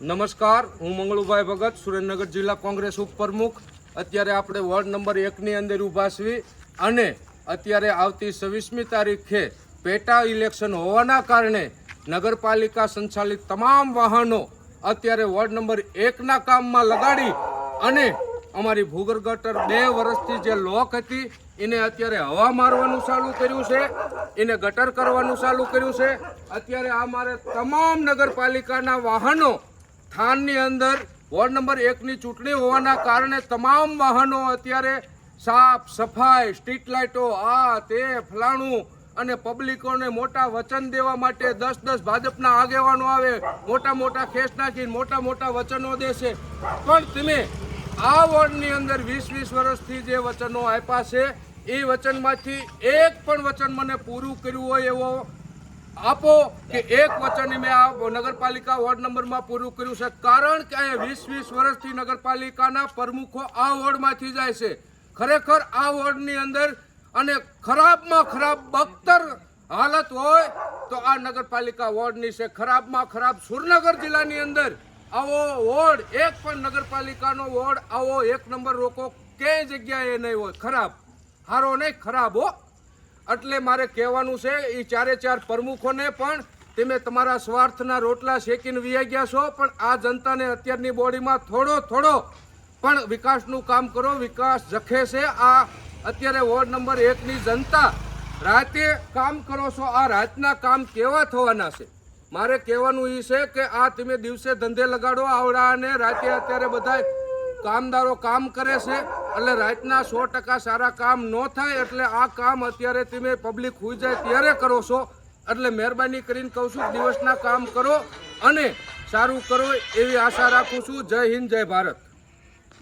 નમસ્કાર, હું મંગળુભાઈ ભગત, સુરેન્દ્રનગર જિલ્લા કોંગ્રેસ ઉપપ્રમુખ. અત્યારે આપણે વોર્ડ નંબર 1ની અંદર ઊભા છીએ અને અત્યારે આવતી 26મી તારીખે પેટા ઇલેક્શન હોવાના કારણે નગરપાલિકા સંચાલિત તમામ વાહનો અત્યારે વોર્ડ નંબર 1ના કામમાં લગાડી અને અમારી ભૂગર્ભ ગટર 2 વર્ષથી જે લોક હતી એને અત્યારે હવા મારવાનું ચાલુ કર્યું છે, એને ગટર કરવાનું ચાલુ કર્યું છે. અત્યારે અમારે તમામ નગરપાલિકાના વાહનો થાનની અંદર વોર્ડ નંબર 1ની ચૂંટણી હોવાના કારણે તમામ વાહનો અત્યારે સાફ સફાઈ, સ્ટ્રીટ લાઇટો, આ તે ફલાણું અને પબ્લિકોને મોટા વચન દેવા માટે 10 ભાજપના આગેવાનો આવે, મોટા ખેસ નાખીને મોટા વચનો દેશે. પણ તમે આ વોર્ડની અંદર 20 વર્ષથી જે વચનો આપ્યા છે એ વચનમાંથી એક પણ વચન મને પૂરું કર્યું હોય એવો આપો કે એક વચન મેં આ નગરપાલિકા વોર્ડ નંબરમાં પૂરું કર્યું છે. કારણ કે અહીંયા 20 વર્ષથી નગરપાલિકાના પ્રમુખો આ વોર્ડમાંથી જાય છે. ખરેખર આ વોર્ડની અંદર અને ખરાબમાં ખરાબ બદતર હાલત હોય તો આ નગરપાલિકા વોર્ડની છે. ખરાબમાં ખરાબ સુરેન્દ્રનગર જિલ્લાની અંદર આવો વોર્ડ, એક પણ નગરપાલિકાનો વોર્ડ આવો 1 નંબર રોકો ક્યાંય જગ્યાએ નહીં હોય. ખરાબ, હારો નહીં, ખરાબ હો. એટલે મારે કહેવાનું છે એ 4 પ્રમુખોને પણ, તમે તમારા સ્વાર્થના રોટલા શેકીને વી ગયા છો, પણ આ જનતાને અત્યારની બોડીમાં થોડો પણ વિકાસનું કામ કરો. વિકાસ જખે છે. આ અત્યારે વોર્ડ નંબર 1ની જનતા રાતે કામ કરો છો, આ રાતના કામ કેવા થવાના છે? મારે કહેવાનું એ છે કે આ તમે દિવસે ધંધે લગાડો આવડા અને રાતે અત્યારે બધા કામદારો કામ કરે છે એટલે રાતના 100% સારા કામ ન થાય. એટલે આ કામ અત્યારે તમે પબ્લિક હોઈ જાય ત્યારે કરો છો. એટલે મહેરબાની કરીને કહું છું, દિવસના કામ કરો અને સારું કરો એવી આશા રાખું છું. જય હિન્દ, જય ભારત.